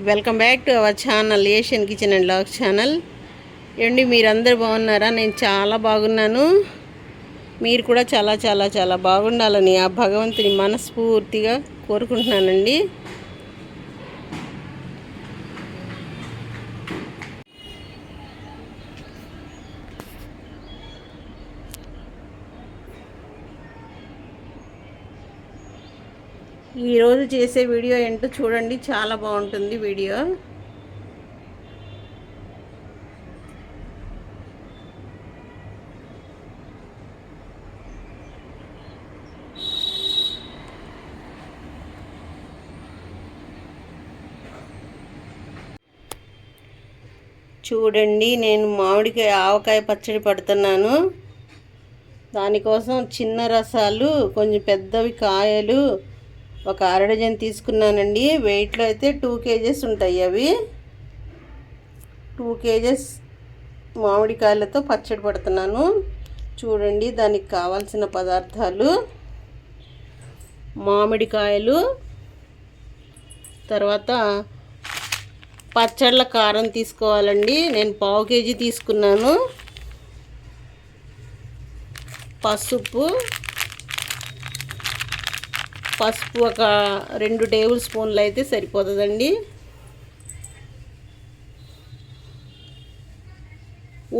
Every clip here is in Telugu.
Welcome back to our channel Asian kitchen and logs channel. ఏమండి మీరందరూ బాగున్నారా? నేను చాలా బాగున్నాను. మీరు కూడా చాలా చాలా చాలా బాగుండాలని ఆ భగవంతుని మనస్ఫూర్తిగా కోరుకుంటున్నానండి. ఈరోజు చేసే వీడియో ఏంటో చూడండి, చాలా బాగుంటుంది వీడియో. చూడండి, నేను మామిడికాయ ఆవకాయ పచ్చడి పడుతున్నాను. దానికోసం చిన్న రసాలు, కొంచెం పెద్దవి కాయలు ఒక అరడజన్ తీసుకున్నానండి. వెయిట్లో అయితే 2 kgs ఉంటాయి. అవి 2 kgs మామిడికాయలతో పచ్చడి పడుతున్నాను. చూడండి, దానికి కావాల్సిన పదార్థాలు: మామిడికాయలు, తర్వాత పచ్చళ్ళ కారం తీసుకోవాలండి. నేను 1/2 kg తీసుకున్నాను. పసుపు ఒక 2 టేబుల్ స్పూన్లు అయితే సరిపోతుందండి.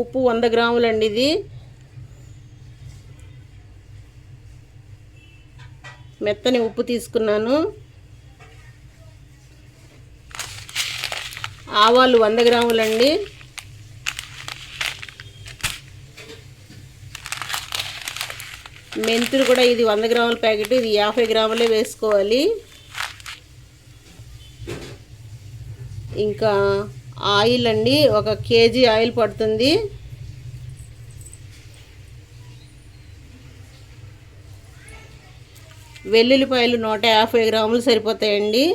ఉప్పు 100 గ్రాములండి. ఇది మెత్తని ఉప్పు తీసుకున్నాను. ఆవాలు 100 గ్రాములండి. మెంతులు కూడా ఇది 100 గ్రాముల ప్యాకెట్, ఇది 50 గ్రాములే వేసుకోవాలి. ఇంకా ఆయిల్ అండి, 1 kg ఆయిల్ పడుతుంది. వెల్లుల్లిపాయలు 150 గ్రాములు సరిపోతాయండి.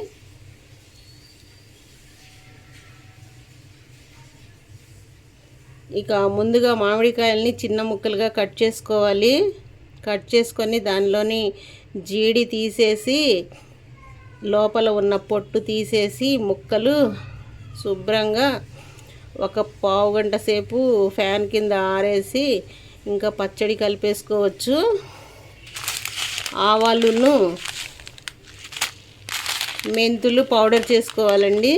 ఇక ముందుగా మామిడికాయల్ని చిన్న ముక్కలుగా కట్ చేసుకోవాలి. కట్ చేసుకొని దానిలోని జీడి తీసేసి, లోపల ఉన్న పొట్టు తీసేసి ముక్కలు శుభ్రంగా ఒక 1/2 గంట సేపు ఫ్యాన్ కింద ఆరేసి ఇంకా పచ్చడి కలిపేసుకోవచ్చు. ఆవాలును మెంతులు పౌడర్ చేసుకోవాలండి.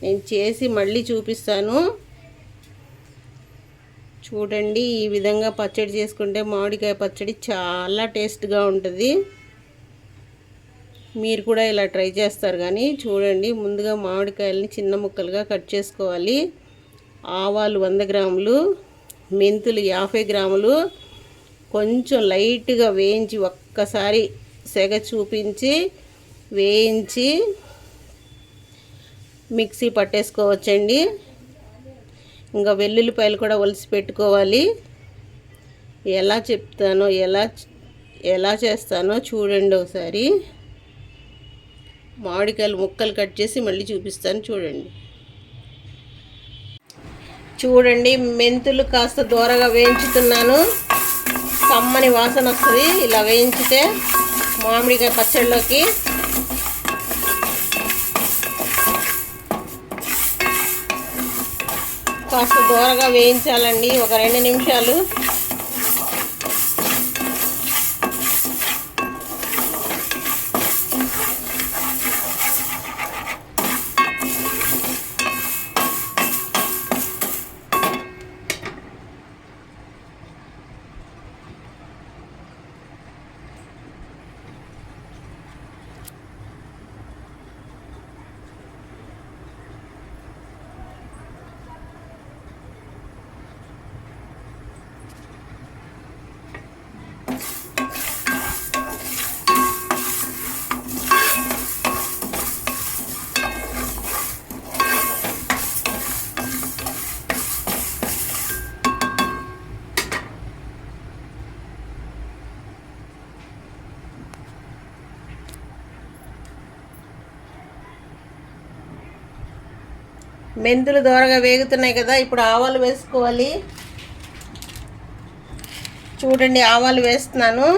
నేను చేసి మళ్ళీ చూపిస్తాను. చూడండి, ఈ విధంగా పచ్చడి చేసుకుంటే మామిడికాయ పచ్చడి చాలా టేస్ట్గా ఉంటుంది. మీరు కూడా ఇలా ట్రై చేస్తారు. కానీ చూడండి, ముందుగా మామిడికాయలని చిన్న ముక్కలుగా కట్ చేసుకోవాలి. ఆవాలు 100 గ్రాములు, మెంతులు 50 గ్రాములు కొంచెం లైట్గా వేయించి, ఒక్కసారి సెగ చూపించి వేయించి మిక్సీ పట్టేసుకోవచ్చండి. ఇంకా వెల్లుల్లిపాయలు కూడా ఒలిసి పెట్టుకోవాలి. ఎలా చెప్తానో, ఎలా చేస్తానో చూడండి ఒకసారి. మామిడికాయలు ముక్కలు కట్ చేసి మళ్ళీ చూపిస్తాను. చూడండి, మెంతులు కాస్త దూరగా వేయించుతున్నాను. కమ్మని వాసన వస్తుంది ఇలా వేయించితే మామిడికాయ పచ్చడిలోకి. కాస్త దూరగా వేయించాలండి, ఒక 2 నిమిషాలు. మెంతులు దోరగా వేగుతున్నాయి కదా, ఇప్పుడు ఆవాలు వేసుకోవాలి. చూడండి, ఆవాలు వేస్తున్నాను.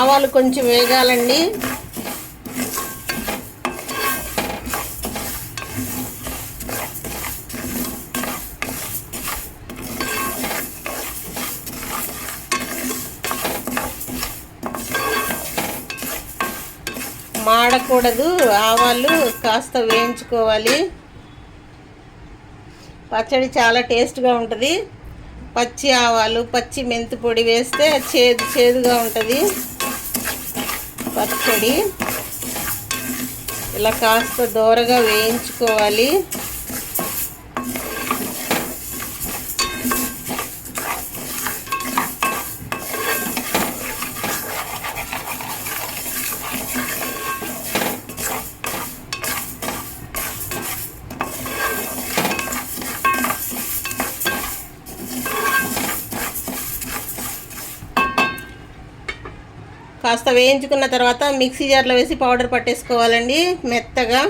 ఆవాలు కొంచెం వేగాలండి. మాడకూడదు, ఆవాలు కాస్త వేయించుకోవాలి. పచ్చడి చాలా టేస్ట్గా ఉంటుంది. పచ్చి ఆవాలు, పచ్చి మెంతి పొడి వేస్తే చేదుగా ఉంటుంది పచ్చడి. ఇలా కాస్త దోరగా వేయించుకోవాలి. కాస్త వేయించుకున్న తర్వాత మిక్సీ జార్లో వేసి పౌడర్ పట్టేసుకోవాలండి మెత్తగా.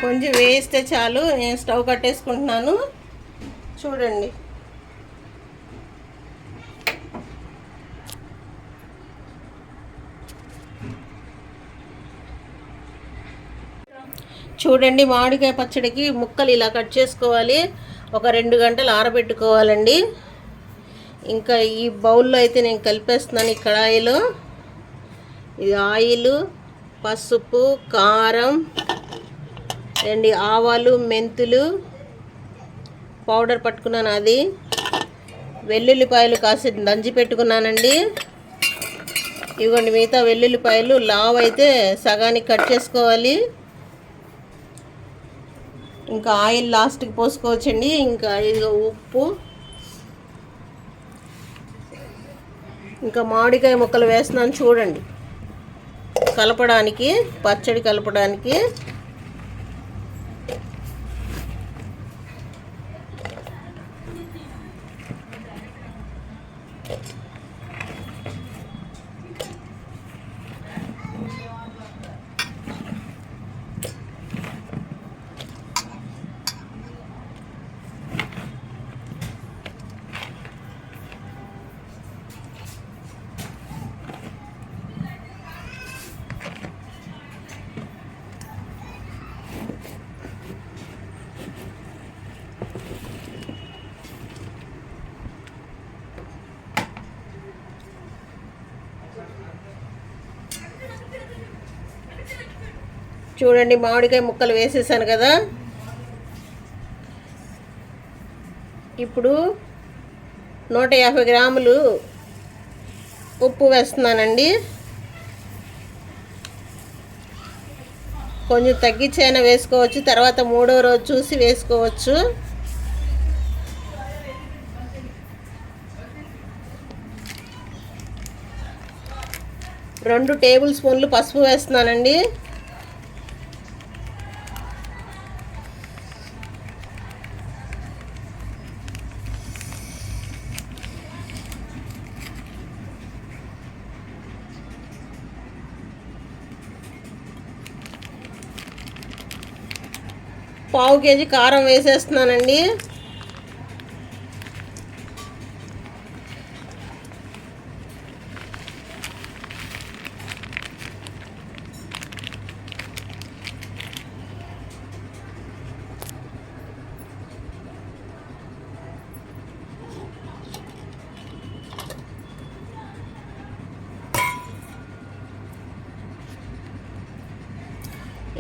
కొంచెం వేస్తే చాలు. నేను స్టవ్ కట్టేసుకుంటున్నాను. చూడండి, చూడండి మామిడికాయ పచ్చడికి ముక్కలు ఇలా కట్ చేసుకోవాలి. ఒక 2 గంటలు ఆరబెట్టుకోవాలండి. ఇంకా ఈ బౌల్లో అయితే నేను కలిపేస్తున్నాను. ఈ కడాయిలో ఇది ఆయిల్, పసుపు, కారం, ఆవాలు, మెంతులు పౌడర్ పట్టుకున్నాను, అది వెల్లుల్లిపాయలు కాసి దంచి పెట్టుకున్నానండి. ఇవ్వండి, మిగతా వెల్లుల్లిపాయలు లావు అయితే సగానికి కట్ చేసుకోవాలి. ఇంకా ఆయిల్ లాస్ట్కి పోసుకోవచ్చండి. ఇంకా ఇదిగో ఉప్పు, ఇంకా మామిడికాయ ముక్కలు వేస్తున్నాను చూడండి, కలపడానికి, పచ్చడి కలపడానికి. చూడండి మామిడికాయ ముక్కలు వేసేసాను కదా. ఇప్పుడు 150 గ్రాములు ఉప్పు వేస్తున్నానండి. కొంచెం తగ్గించైనా వేసుకోవచ్చు, తర్వాత 3వ రోజు చూసి వేసుకోవచ్చు. రెండు టేబుల్ స్పూన్లు పసుపు వేస్తున్నానండి. పావు కేజీ కారం వేసేస్తున్నానండి.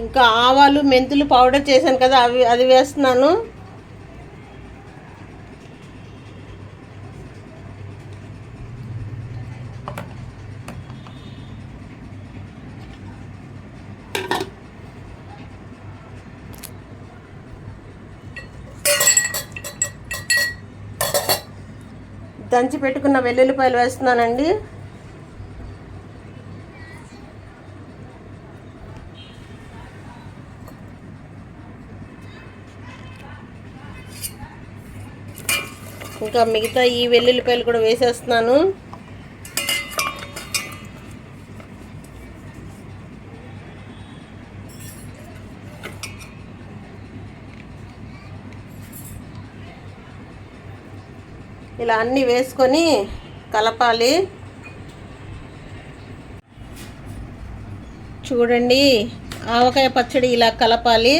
ఇంకా ఆవాలు, మెంతులు పౌడర్ చేశాను కదా, అది వేస్తున్నాను. దంచి పెట్టుకున్న వెల్లుల్లిపాయలు వేస్తున్నానండి. ఇంకా మిగతా ఈ వెల్లుల్లిపాయలు కూడా వేసేస్తున్నాను. ఇలా అన్నీ వేసుకొని కలపాలి. చూడండి, ఆవకాయ పచ్చడి ఇలా కలపాలి.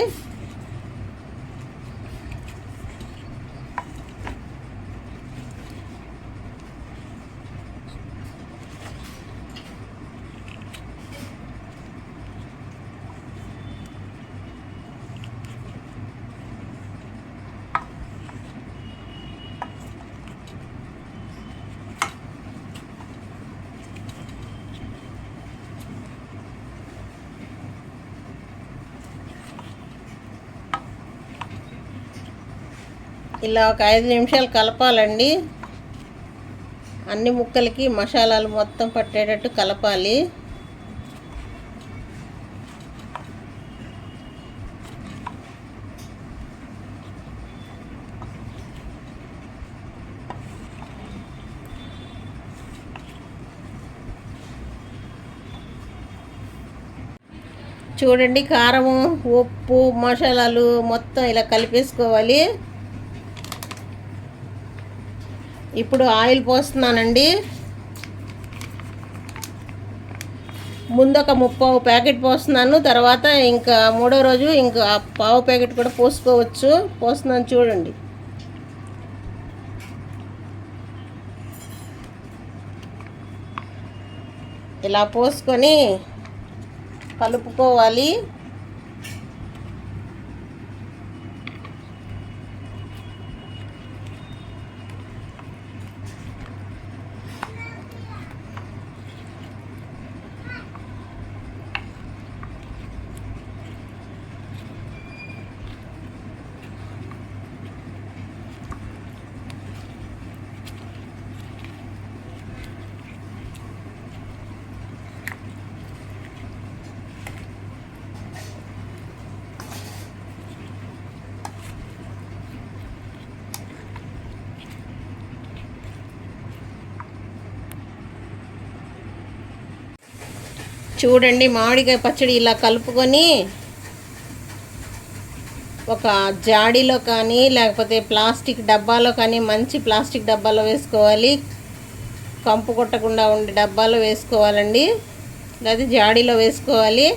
ఇలా ఒక 5 నిమిషాలు కలపాలండి. అన్ని ముక్కలకి మసాలాలు మొత్తం పట్టేటట్టు కలపాలి. చూడండి, కారము, ఉప్పు, మసాలాలు మొత్తం ఇలా కలిపేసుకోవాలి. ఇప్పుడు ఆయిల్ పోస్తున్నానండి. ముందు ఒక 30 ప్యాకెట్ పోస్తున్నాను, తర్వాత ఇంకా 3వ రోజు ఇంకా 1/2 ప్యాకెట్ కూడా పోసుకోవచ్చు. పోస్తున్నాను చూడండి. ఇలా పోసుకొని కలుపుకోవాలి. చూడండి, మామిడికాయ పచ్చడి ఇలా కలుపుకొని ఒక జాడీలో కానీ లేకపోతే ప్లాస్టిక్ డబ్బాలో కానీ, మంచి ప్లాస్టిక్ డబ్బాలో వేసుకోవాలి. కంపు కొట్టకుండా ఉండే డబ్బాలో వేసుకోవాలండి, లేదా జాడీలో వేసుకోవాలి.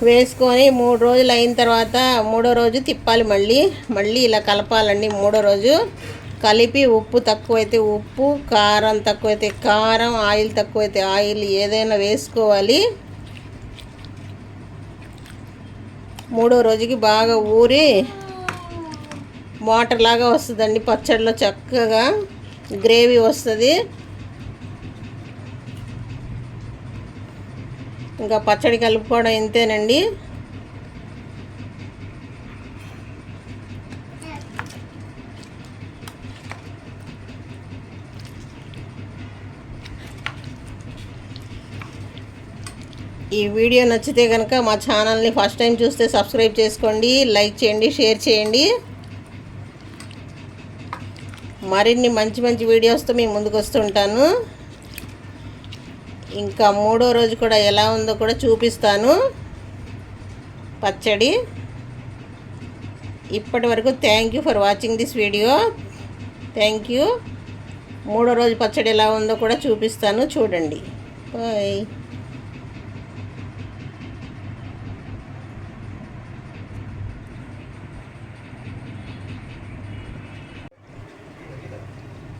వేసుకొని 3 రోజులు అయిన తర్వాత 3వ రోజు తిప్పాలి. మళ్ళీ ఇలా కలపాలండి. 3వ రోజు కలిపి ఉప్పు తక్కువైతే ఉప్పు, కారం తక్కువైతే కారం, ఆయిల్ తక్కువైతే ఆయిల్ ఏదైనా వేసుకోవాలి. 3వ రోజుకి బాగా ఊరి వాటర్ లాగా వస్తుందండి. పచ్చడిలో చక్కగా గ్రేవీ వస్తుంది. ఇంకా పచ్చడి కలుపుకోవడం ఇంతేనండి. ఈ వీడియో నచ్చితే కనుక మా ఛానల్ని ఫస్ట్ టైం చూస్తే సబ్స్క్రైబ్ చేసుకోండి, లైక్ చేయండి, షేర్ చేయండి. మరిన్ని మంచి వీడియోస్తో మీ ముందుకు వస్తుంటాను. ఇంకా 3వ రోజు కూడా ఎలా ఉందో కూడా చూపిస్తాను పచ్చడి. ఇప్పటి వరకు thank you for watching this video. Thank you. 3వ రోజు పచ్చడి ఎలా ఉందో కూడా చూపిస్తాను, చూడండి. బాయ్.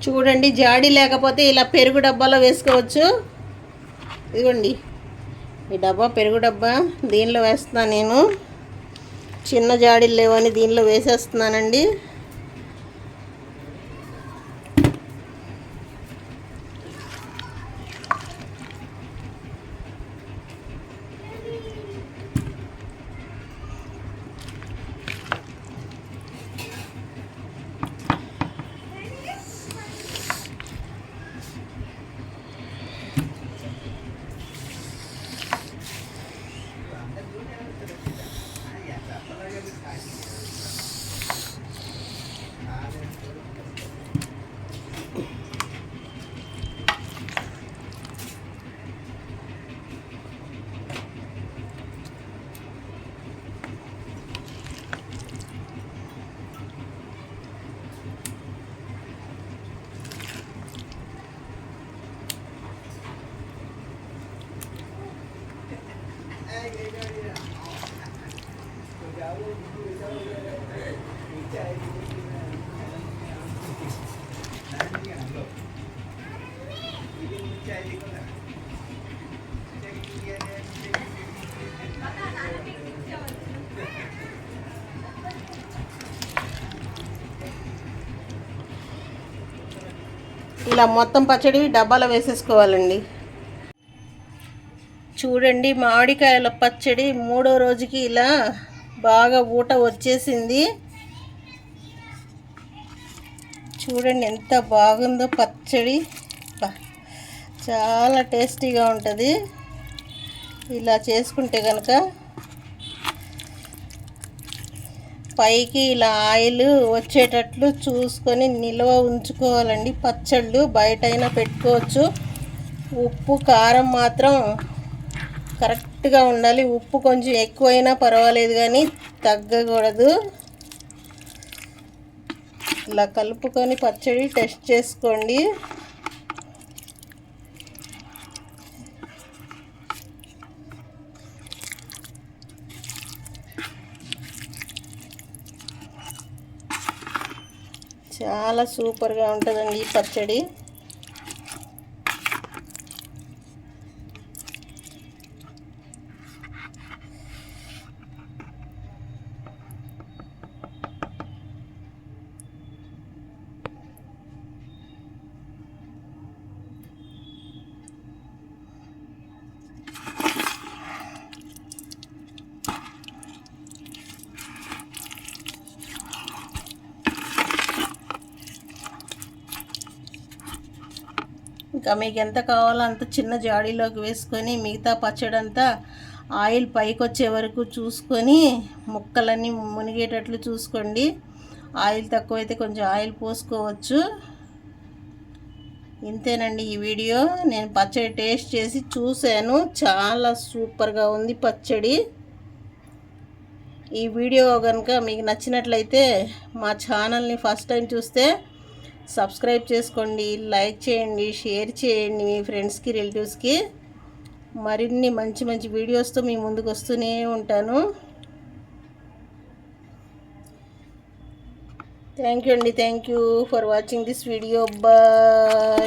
చూడండి, జాడీ లేకపోతే ఇలా పెరుగు డబ్బాలో వేసుకోవచ్చు. ఇదిగోండి, ఈ డబ్బా పెరుగు డబ్బా, దీనిలో వేస్తున్నాను నేను. చిన్న జాడీలు లేవని దీనిలో వేసేస్తున్నానండి. ఇలా మొత్తం పచ్చడి డబ్బాలో వేసేసుకోవాలండి. చూడండి, మామిడికాయల పచ్చడి 3వ రోజుకి ఇలా బాగా ఊట వచ్చేసింది. చూడండి ఎంత బాగుందో పచ్చడి, చాలా టేస్టీగా ఉంటుంది. ఇలా చేసుకుంటే కనుక పైకి ఇలా ఆయిల్ వచ్చేటట్లు చూసుకొని నిల్వ ఉంచుకోవాలండి. పచ్చళ్ళు బయటైనా పెట్టుకోవచ్చు. ఉప్పు కారం మాత్రం కరెక్ట్గా ఉండాలి. ఉప్పు కొంచెం ఎక్కువైనా పర్వాలేదు కానీ తగ్గకూడదు. ఇలా కలుపుకొని పచ్చడి టెస్ట్ చేసుకోండి. చాలా సూపర్గా ఉంటుందండి ఈ పచ్చడి. ఇంకా మీకు ఎంత కావాలో అంత చిన్న జాడీలోకి వేసుకొని మిగతా పచ్చడి అంతా ఆయిల్ పైకి వచ్చే వరకు చూసుకొని ముక్కలన్నీ మునిగేటట్లు చూసుకోండి. ఆయిల్ తక్కువైతే కొంచెం ఆయిల్ పోసుకోవచ్చు. ఇంతేనండి ఈ వీడియో. నేను పచ్చడి టేస్ట్ చేసి చూశాను, చాలా సూపర్గా ఉంది పచ్చడి. ఈ వీడియో కనుక మీకు నచ్చినట్లయితే మా ఛానల్ని ఫస్ట్ టైం చూస్తే సబ్స్క్రైబ్ చేసుకోండి, లైక్ చేయండి, షేర్ చేయండి మీ ఫ్రెండ్స్కి, రిలేటివ్స్కి. మరిన్ని మంచి మంచి వీడియోస్తో మీ ముందుకు వస్తూనే ఉంటాను. థ్యాంక్ యూ అండి. Thank you for watching this video. Bye.